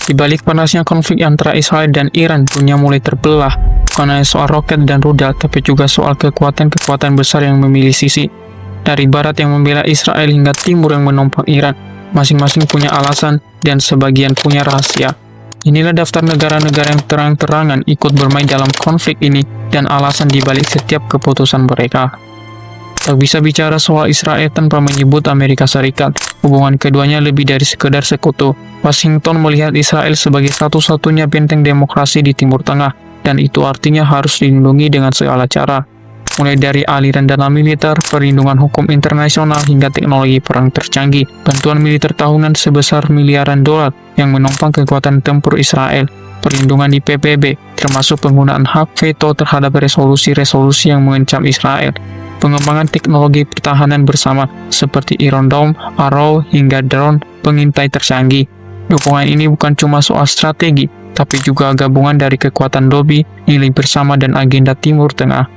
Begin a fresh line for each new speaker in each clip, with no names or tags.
Di balik panasnya konflik antara Israel dan Iran, dunia mulai terbelah. Bukan hanya soal roket dan rudal, tapi juga soal kekuatan-kekuatan besar yang memilih sisi. Dari barat yang membela Israel hingga timur yang menopang Iran, masing-masing punya alasan dan sebagian punya rahasia. Inilah daftar negara-negara yang terang-terangan ikut bermain dalam konflik ini dan alasan dibalik setiap keputusan mereka. Tak bisa bicara soal Israel tanpa menyebut Amerika Serikat. Hubungan keduanya lebih dari sekedar sekutu. Washington melihat Israel sebagai satu-satunya benteng demokrasi di Timur Tengah, dan itu artinya harus dilindungi dengan segala cara. Mulai dari aliran dana militer, perlindungan hukum internasional, hingga teknologi perang tercanggih, bantuan militer tahunan sebesar miliaran dolar yang menopang kekuatan tempur Israel, perlindungan di PBB, termasuk penggunaan hak veto terhadap resolusi-resolusi yang mengancam Israel, pengembangan teknologi pertahanan bersama seperti Iron Dome, Arrow, hingga drone pengintai tercanggih. Dukungan ini bukan cuma soal strategi, tapi juga gabungan dari kekuatan lobby, nilai bersama, dan agenda Timur Tengah.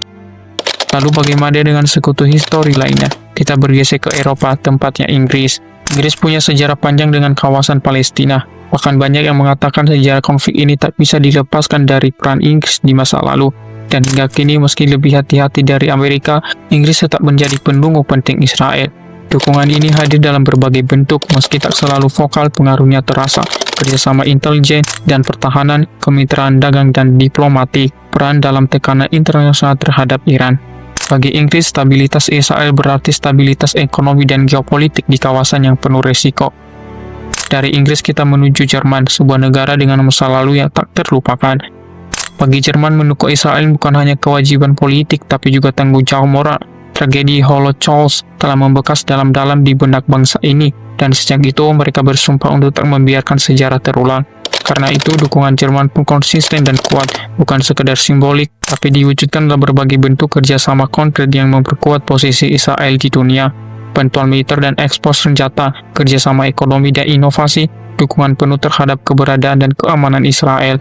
Lalu bagaimana dengan sekutu histori lainnya? Kita bergeser ke Eropa, tempatnya Inggris. Inggris punya sejarah panjang dengan kawasan Palestina. Bahkan banyak yang mengatakan sejarah konflik ini tak bisa dilepaskan dari peran Inggris di masa lalu. Dan hingga kini meski lebih hati-hati dari Amerika, Inggris tetap menjadi pendukung penting Israel. Dukungan ini hadir dalam berbagai bentuk, meski tak selalu vokal, pengaruhnya terasa. Kerjasama intelijen dan pertahanan, kemitraan dagang dan diplomatik, peran dalam tekanan internasional terhadap Iran. Bagi Inggris, stabilitas Israel berarti stabilitas ekonomi dan geopolitik di kawasan yang penuh risiko. Dari Inggris kita menuju Jerman, sebuah negara dengan masa lalu yang tak terlupakan. Bagi Jerman, mendukung Israel bukan hanya kewajiban politik, tapi juga tanggung jawab moral. Tragedi Holocaust telah membekas dalam-dalam di benak bangsa ini, dan sejak itu mereka bersumpah untuk tak membiarkan sejarah terulang. Karena itu, dukungan Jerman pun konsisten dan kuat, bukan sekedar simbolik, tapi diwujudkan dalam berbagai bentuk kerjasama konkret yang memperkuat posisi Israel di dunia. Bantuan militer dan ekspor senjata, kerjasama ekonomi dan inovasi, dukungan penuh terhadap keberadaan dan keamanan Israel.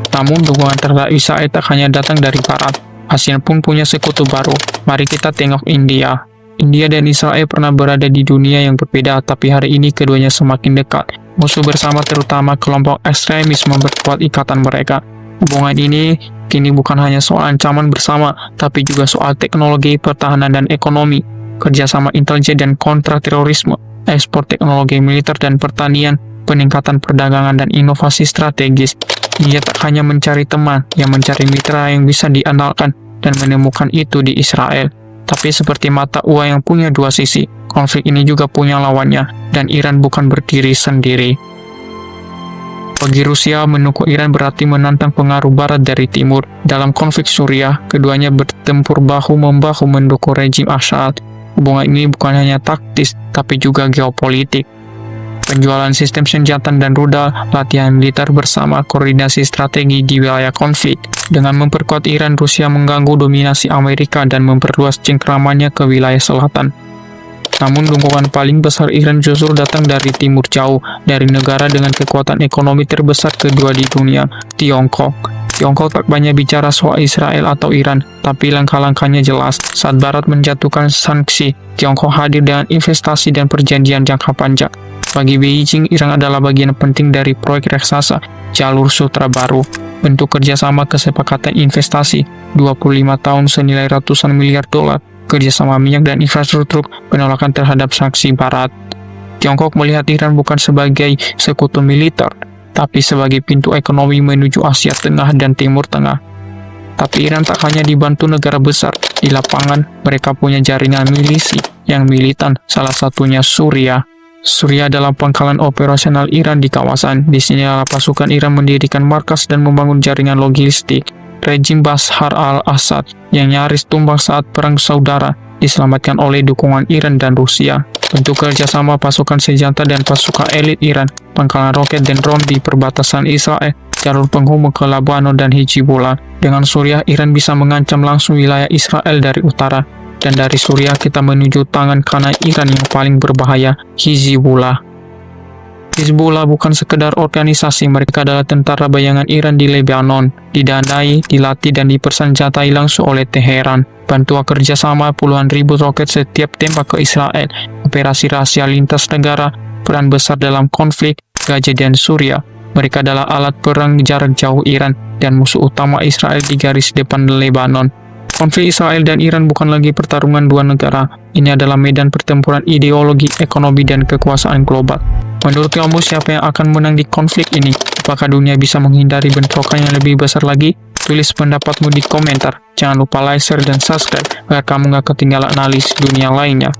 Namun, dukungan terhadap Israel tak hanya datang dari barat. Asia pun punya sekutu baru. Mari kita tengok India. India dan Israel pernah berada di dunia yang berbeda, tapi hari ini keduanya semakin dekat. Musuh bersama, terutama kelompok ekstremis, memperkuat ikatan mereka. Hubungan ini kini bukan hanya soal ancaman bersama, tapi juga soal teknologi, pertahanan, dan ekonomi, kerjasama intelijen dan kontraterorisme, ekspor teknologi militer dan pertanian, peningkatan perdagangan dan inovasi strategis. Dia tak hanya mencari teman, yang mencari mitra yang bisa diandalkan, dan menemukan itu di Israel. Tapi seperti mata uang yang punya dua sisi, konflik ini juga punya lawannya, dan Iran bukan berdiri sendiri. Bagi Rusia, mendukung Iran berarti menantang pengaruh barat dari timur. Dalam konflik Suriah, keduanya bertempur bahu-membahu mendukung rejim Assad. Hubungan ini bukan hanya taktis, tapi juga geopolitik. Penjualan sistem senjata dan rudal, latihan militer bersama, koordinasi strategi di wilayah konflik. Dengan memperkuat Iran, Rusia mengganggu dominasi Amerika dan memperluas cengkramannya ke wilayah selatan. Namun dukungan paling besar Iran justru datang dari timur jauh, dari negara dengan kekuatan ekonomi terbesar kedua di dunia, Tiongkok. Tiongkok tak banyak bicara soal Israel atau Iran, tapi langkah-langkahnya jelas. Saat Barat menjatuhkan sanksi, Tiongkok hadir dengan investasi dan perjanjian jangka panjang. Bagi Beijing, Iran adalah bagian penting dari proyek raksasa Jalur Sutra Baru, bentuk kerjasama kesepakatan investasi 25 tahun senilai ratusan miliar dolar, kerjasama minyak dan infrastruktur, penolakan terhadap sanksi Barat. Tiongkok melihat Iran bukan sebagai sekutu militer, tapi sebagai pintu ekonomi menuju Asia Tengah dan Timur Tengah. Tapi Iran tak hanya dibantu negara besar, di lapangan mereka punya jaringan milisi yang militan, salah satunya Suriah. Suriah adalah pangkalan operasional Iran di kawasan. Di sinilah pasukan Iran mendirikan markas dan membangun jaringan logistik. Rejim Bashar al-Assad yang nyaris tumbang saat perang saudara diselamatkan oleh dukungan Iran dan Rusia. Bentuk kerjasama pasukan senjata dan pasukan elit Iran, pangkalan roket dan drone di perbatasan Israel, jalur penghubung ke Lebanon dan Hizbullah. Dengan Suriah, Iran bisa mengancam langsung wilayah Israel dari utara. Dan dari Suriah kita menuju tangan kanan Iran yang paling berbahaya, Hizbullah. Hizbullah bukan sekedar organisasi, mereka adalah tentara bayangan Iran di Lebanon, didanai, dilatih, dan dipersenjatai langsung oleh Teheran. Bantuan kerjasama puluhan ribu roket setiap tembak ke Israel, operasi rahasia lintas negara, peran besar dalam konflik, Gaza dan Suriah. Mereka adalah alat perang jarak jauh Iran dan musuh utama Israel di garis depan Lebanon. Konflik Israel dan Iran bukan lagi pertarungan dua negara. Ini adalah medan pertempuran ideologi, ekonomi, dan kekuasaan global. Menurut kamu, siapa yang akan menang di konflik ini? Apakah dunia bisa menghindari bentrokan yang lebih besar lagi? Tulis pendapatmu di komentar. Jangan lupa like, share, dan subscribe agar kamu gak ketinggalan analis dunia lainnya.